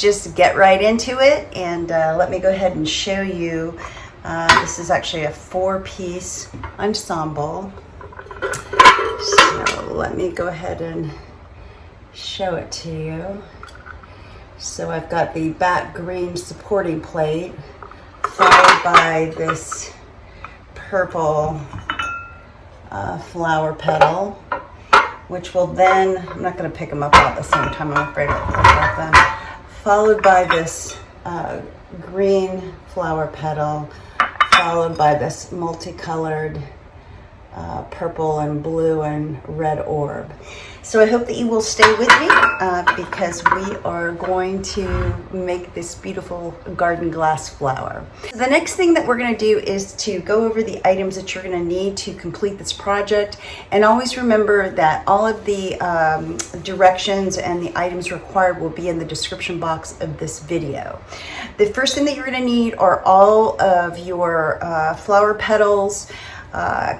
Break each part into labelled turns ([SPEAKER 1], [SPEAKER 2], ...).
[SPEAKER 1] just get right into it, and let me go ahead and show you. This is actually a 4-piece ensemble. So let me go ahead and show it to you. So I've got the back green supporting plate, followed by this purple flower petal, which will then, I'm not going to pick them up all at the same time, I'm afraid I'll forget them, followed by this green flower petal, followed by this multicolored purple and blue and red orb. So I hope that you will stay with me because we are going to make this beautiful garden glass flower. The next thing that we're going to do is to go over the items that you're going to need to complete this project. And always remember that all of the directions and the items required will be in the description box of this video. The first thing that you're going to need are all of your flower petals,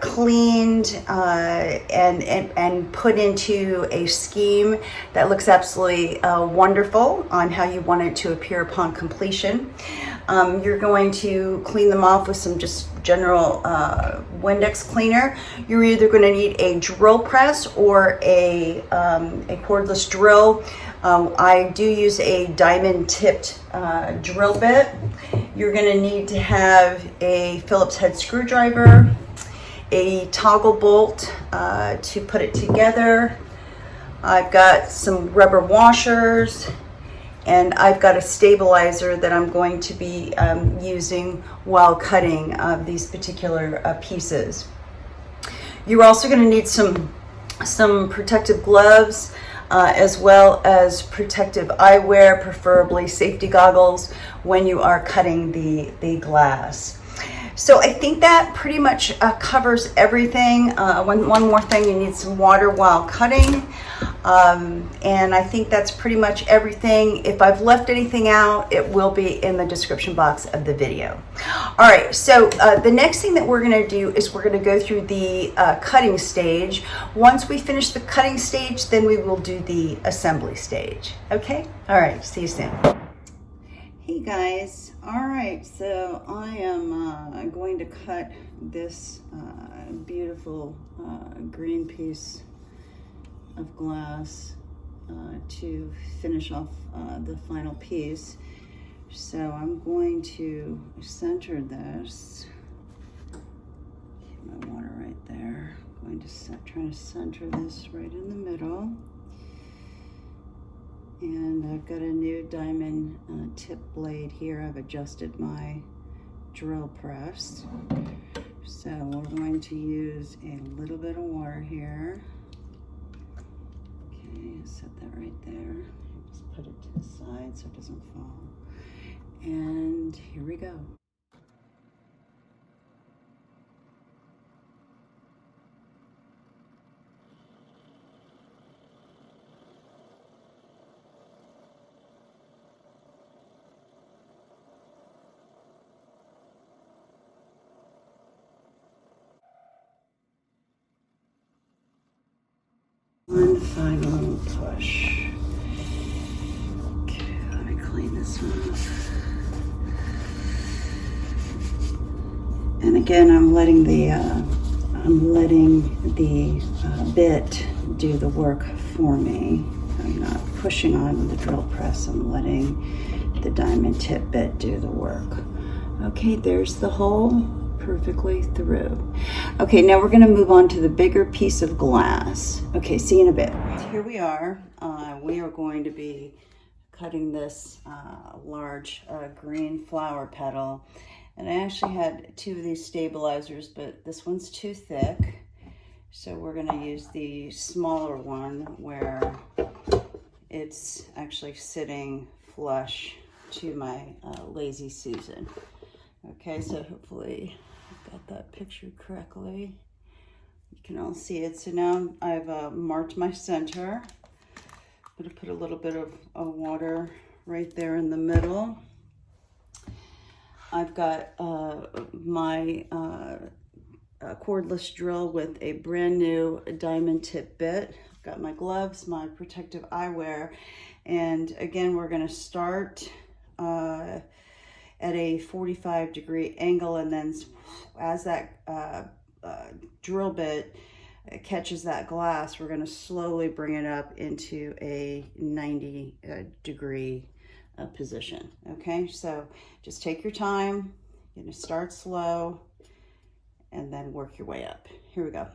[SPEAKER 1] cleaned and put into a scheme that looks absolutely wonderful on how you want it to appear upon completion. You're going to clean them off with some just general Windex cleaner. You're either going to need a drill press or a cordless drill. I do use a diamond tipped drill bit. You're going to need to have a Phillips head screwdriver, a toggle bolt to put it together. I've got some rubber washers, and I've got a stabilizer that I'm going to be using while cutting these particular pieces. You're also going to need some protective gloves, as well as protective eyewear, preferably safety goggles, when you are cutting the glass. So I think that pretty much covers everything. One more thing, you need some water while cutting. And I think that's pretty much everything. If I've left anything out, it will be in the description box of the video. All right, so the next thing that we're gonna do is we're gonna go through the cutting stage. Once we finish the cutting stage, then we will do the assembly stage. Okay? All right, see you soon. Hey guys, all right, so I am going to cut this beautiful green piece of glass to finish off the final piece. So I'm going to center this. Keep my water right there. I'm going to try to center this right in the middle. And I've got a new diamond tip blade here. I've adjusted my drill press. So we're going to use a little bit of water here. Okay, set that right there. Just put it to the side so it doesn't fall. And here we go. One final push. Okay, let me clean this off. And again, I'm letting the bit do the work for me. I'm not pushing on the drill press. I'm letting the diamond tip bit do the work. Okay, there's the hole perfectly through. Okay, now we're going to move on to the bigger piece of glass. Okay, see you in a bit. Here we are. We are going to be cutting this large green flower petal. And I actually had 2 of these stabilizers, but this one's too thick. So we're going to use the smaller one where it's actually sitting flush to my Lazy Susan. Okay, so hopefully I've got that pictured correctly. You can all see it. So now I've marked my center. I'm going to put a little bit of water right there in the middle. I've got my cordless drill with a brand new diamond tip bit. I've got my gloves, my protective eyewear, And again, we're going to start at a 45-degree angle, and then as that drill bit catches that glass, we're going to slowly bring it up into a 90-degree position. Okay, so just take your time. You're going to start slow and then work your way up. Here we go.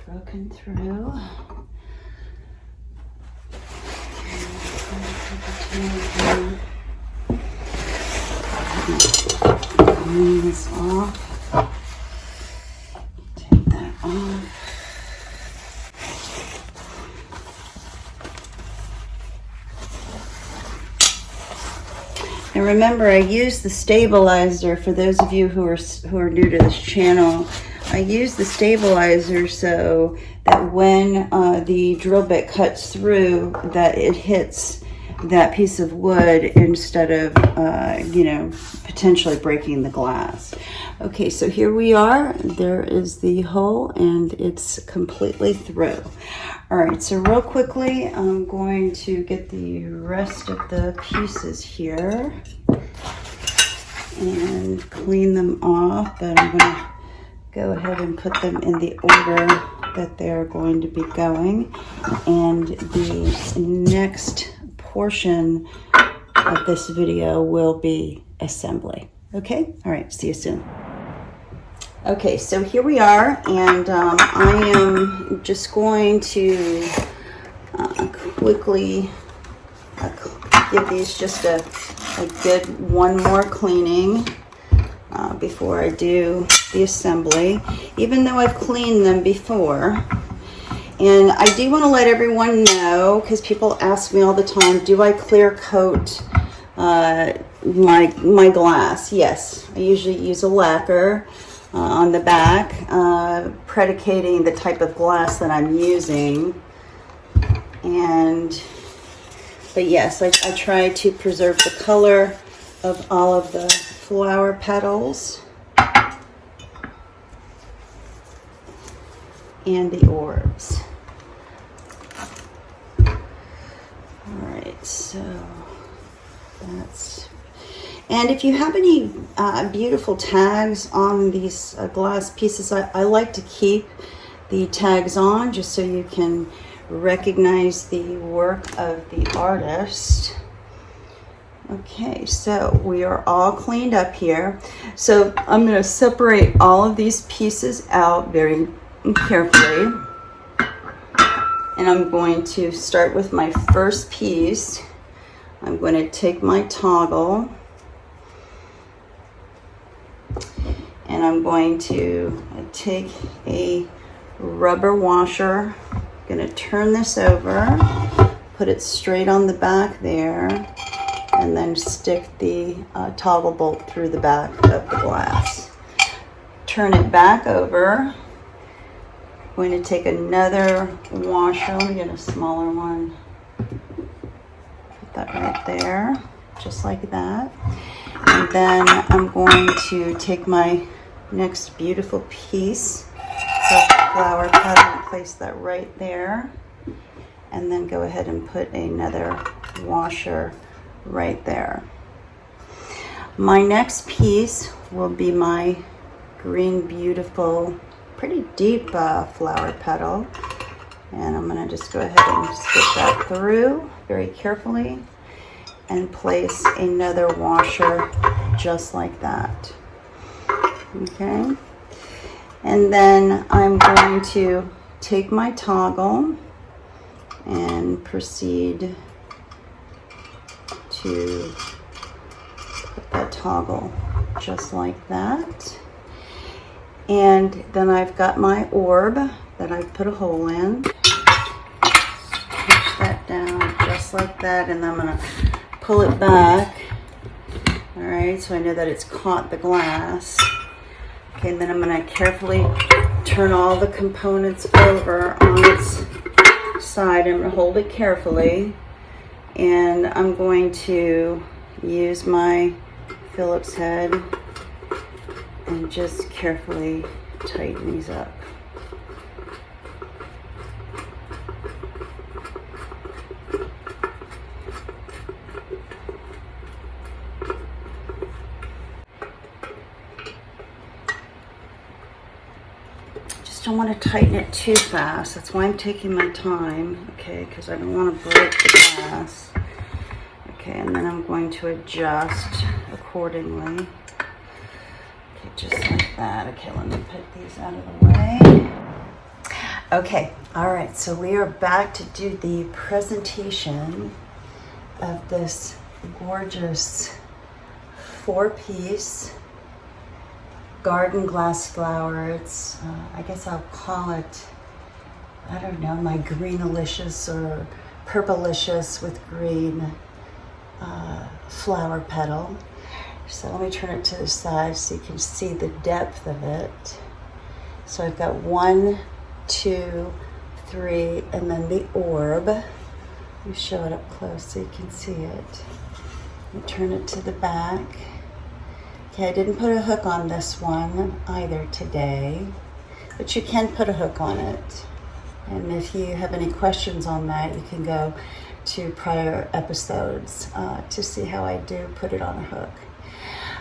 [SPEAKER 1] Broken through. Clean this off. Take that off. And remember, I use the stabilizer for those of you who are new to this channel. I use the stabilizer so that when the drill bit cuts through, that it hits that piece of wood instead of, you know, potentially breaking the glass. Okay, so here we are. There is the hole, and it's completely through. All right, so real quickly, I'm going to get the rest of the pieces here and clean them off, but I'm going to go ahead and put them in the order that they're going to be going. And the next portion of this video will be assembly. Okay, all right, see you soon. Okay, so here we are, and I am just going to quickly give these just a good one more cleaning before I do the assembly, even though I've cleaned them before. And I do want to let everyone know, because people ask me all the time, do I clear coat my glass? Yes, I usually use a lacquer on the back, predicating the type of glass that I'm using. But yes, I try to preserve the color of all of the flower petals and the orbs. All right, so that's, and if you have any beautiful tags on these glass pieces, I like to keep the tags on just so you can recognize the work of the artist. Okay, so we are all cleaned up here. So I'm going to separate all of these pieces out very carefully. And I'm going to start with my first piece. I'm going to take my toggle and I'm going to take a rubber washer. I'm going to turn this over, put it straight on the back there, and then stick the toggle bolt through the back of the glass. Turn it back over. I'm going to take another washer. Let me get a smaller one. Put that right there, just like that. And then I'm going to take my next beautiful piece of flower petal and place that right there. And then go ahead and put another washer right there. My next piece will be my green, beautiful, pretty deep flower petal. And I'm gonna just go ahead and stick that through very carefully and place another washer just like that. Okay. And then I'm going to take my toggle and proceed to put that toggle just like that. And then I've got my orb that I've put a hole in. Push that down just like that, and then I'm gonna pull it back. All right, so I know that it's caught the glass. Okay, and then I'm gonna carefully turn all the components over on its side. I'm gonna hold it carefully, and I'm going to use my Phillips head and just carefully tighten these up. Don't want to tighten it too fast. That's why I'm taking my time, okay, because I don't want to break the glass. Okay, and then I'm going to adjust accordingly. Okay, just like that. Okay, let me put these out of the way. Okay, all right, so we are back to do the presentation of this gorgeous 4-piece garden glass flower. It's, I guess I'll call it, I don't know, my greenalicious or purplicious with green flower petal. So let me turn it to the side so you can see the depth of it. So I've got 1, 2, 3, and then the orb. Let me show it up close so you can see it. Let me turn it to the back. Okay, I didn't put a hook on this one either today, but you can put a hook on it. And if you have any questions on that, you can go to prior episodes to see how I do put it on a hook.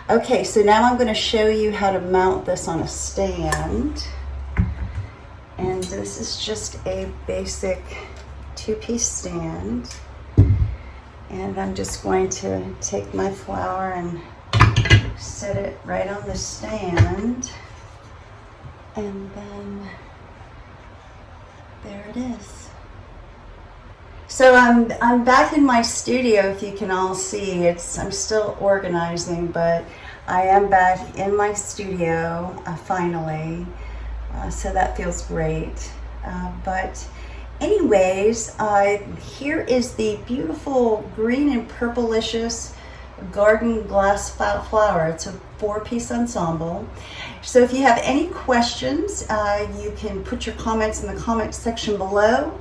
[SPEAKER 1] Okay, so now I'm going to show you how to mount this on a stand. And this is just a basic 2-piece stand. And I'm just going to take my flower and set it right on the stand, and then there it is. So I'm back in my studio. If you can all see, I'm still organizing, but I am back in my studio finally, so that feels great. But anyways, here is the beautiful green and purplicious garden glass flower. It's a 4-piece ensemble. So if you have any questions, you can put your comments in the comment section below.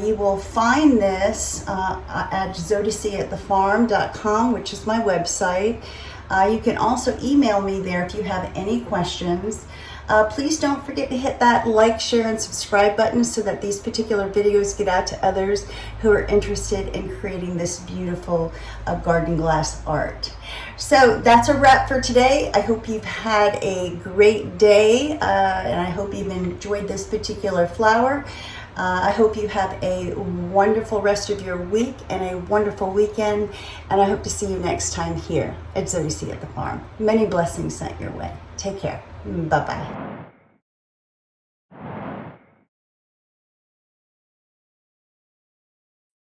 [SPEAKER 1] You will find this at Zodicatthefarm.com, which is my website. You can also email me there if you have any questions. Please don't forget to hit that like, share, and subscribe button so that these particular videos get out to others who are interested in creating this beautiful garden glass art. So that's a wrap for today. I hope you've had a great day, and I hope you've enjoyed this particular flower. I hope you have a wonderful rest of your week and a wonderful weekend, and I hope to see you next time here at Zodicatthefarm. Many blessings sent your way. Take care. Bye-bye.